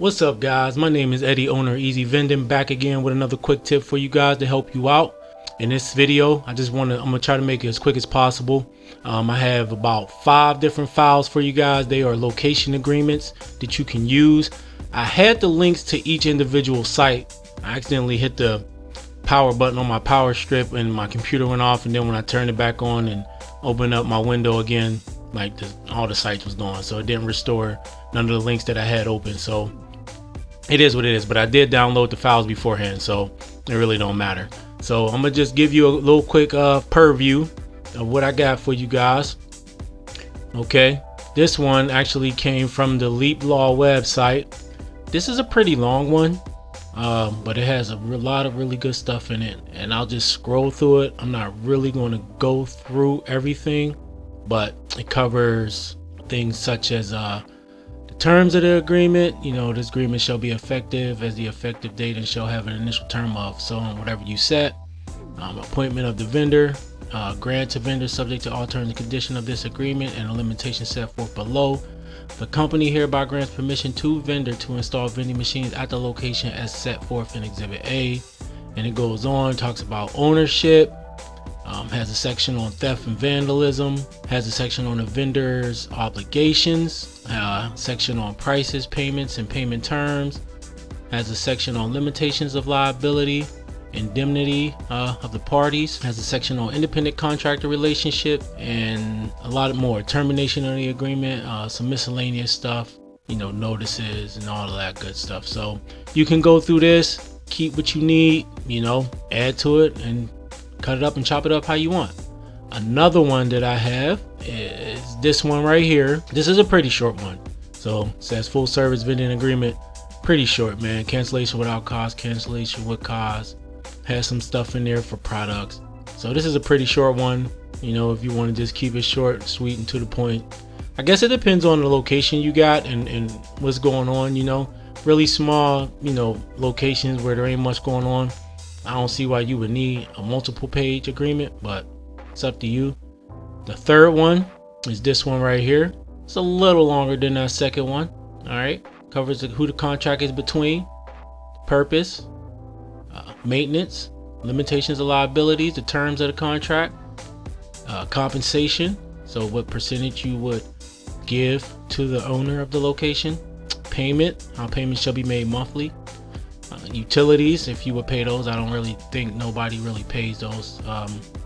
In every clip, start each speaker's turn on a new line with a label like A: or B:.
A: What's up, guys? My name is Eddie, owner of Easy Vending, back again with another quick tip for you guys to help you out. In this video, I'm gonna try to make it as quick as possible. I have about 5 different files for you guys. They are location agreements that you can use. I had the links to each individual site. I accidentally hit the power button on my power strip and my computer went off, and then when I turned it back on and opened up my window again, like all the sites was gone, so it didn't restore none of the links that I had open. So it is what it is, but I did download the files beforehand, so it really don't matter. So I'm gonna just give you a little quick purview of what I got for you guys. Okay, this one actually came from the Leap Law website. This is a pretty long one, but it has a lot of really good stuff in it, and I'll just scroll through it. I'm not really going to go through everything, but it covers things such as terms of the agreement. This agreement shall be effective as the effective date and shall have an initial term of so on whatever you set. Appointment of the vendor, grant to vendor subject to all terms and conditions of this agreement and the limitations set forth below. The company hereby grants permission to vendor to install vending machines at the location as set forth in Exhibit A. And it goes on, talks about ownership, has a section on theft and vandalism, has a section on the vendor's obligations, section on prices, payments, and payment terms, has a section on limitations of liability, indemnity of the parties, has a section on independent contractor relationship, and a lot more. Termination of the agreement, some miscellaneous stuff, notices and all of that good stuff. So you can go through this, keep what you need, add to it and cut it up and chop it up how you want. Another one that I have is this one right here. This is a pretty short one. So it says full service vending agreement. Pretty short, man. Cancellation without cause, cancellation with cause. Has some stuff in there for products. So this is a pretty short one. If you want to just keep it short, sweet, and to the point. I guess it depends on the location you got and what's going on. Really small, locations where there ain't much going on, I don't see why you would need a multiple page agreement, but it's up to you. The third one is this one right here. It's a little longer than that second one. All right, covers who the contract is between, purpose, maintenance, limitations of liabilities, the terms of the contract, compensation, so what percentage you would give to the owner of the location, payment, how payments shall be made monthly, utilities, if you would pay those. I don't really think nobody really pays those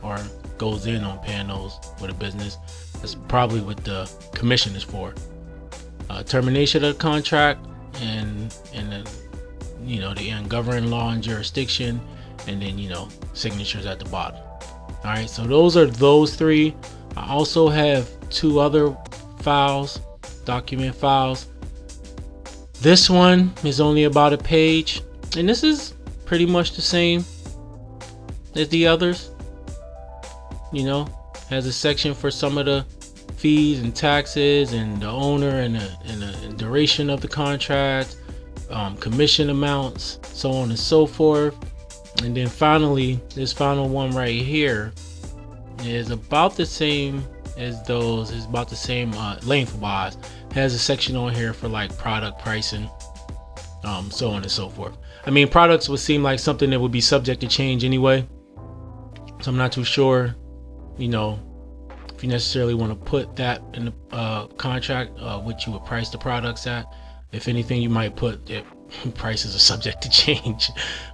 A: or goes in on paying those with a business. That's probably what the commission is for. Termination of the contract and the ungoverned law and jurisdiction, and then signatures at the bottom. All right, so those are those 3. I also have 2 other files, document files. This one is only about a page, and this is pretty much the same as the others. Has a section for some of the fees and taxes and the owner and the duration of the contract, commission amounts, so on and so forth. And then finally, this final one right here is about the same as those. It's about the same lengthwise. Has a section on here for like product pricing, so on and so forth. I mean, products would seem like something that would be subject to change anyway, so I'm not too sure if you necessarily want to put that in the contract, what you would price the products at. If anything, you might put that prices are subject to change.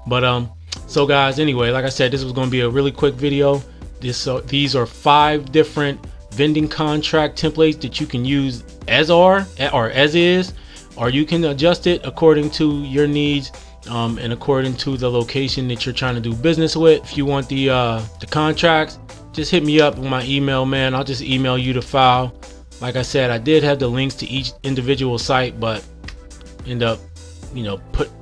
A: But so guys, anyway, like I said, this was going to be a really quick video. These are 5 different vending contract templates that you can use as are or as is, or you can adjust it according to your needs and according to the location that you're trying to do business with. If you want the contracts, just hit me up with my email, man. I'll just email you the file. Like I said, I did have the links to each individual site, but end up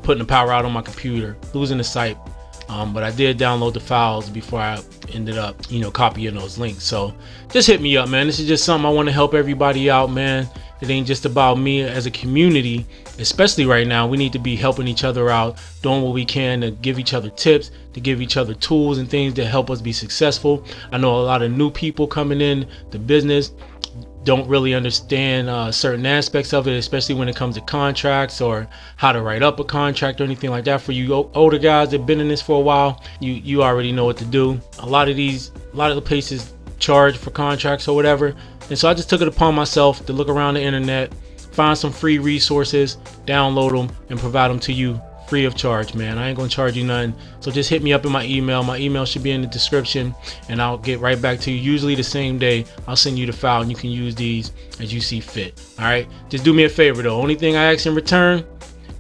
A: putting the power out on my computer, losing the site. But I did download the files before I ended up copying those links. So just hit me up, man. This is just something I want to help everybody out, man. It ain't just about me. As a community, especially right now, we need to be helping each other out, doing what we can to give each other tips, to give each other tools and things to help us be successful. I know a lot of new people coming in the business, don't really understand certain aspects of it, especially when it comes to contracts or how to write up a contract or anything like that. For you older guys that have been in this for a while, you already know what to do. A lot of the places charge for contracts or whatever, and so I just took it upon myself to look around the internet, find some free resources, download them, and provide them to you free of charge, man. I ain't gonna charge you nothing. So just hit me up in my email. My email should be in the description, and I'll get right back to you. Usually the same day, I'll send you the file, and you can use these as you see fit. All right, just do me a favor though. Only thing I ask in return,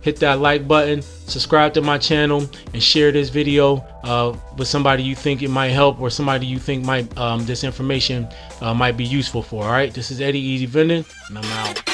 A: hit that like button, subscribe to my channel, and share this video with somebody you think it might help, or somebody you think might this information might be useful for. All right, this is Eddie Easy Vending, and I'm out.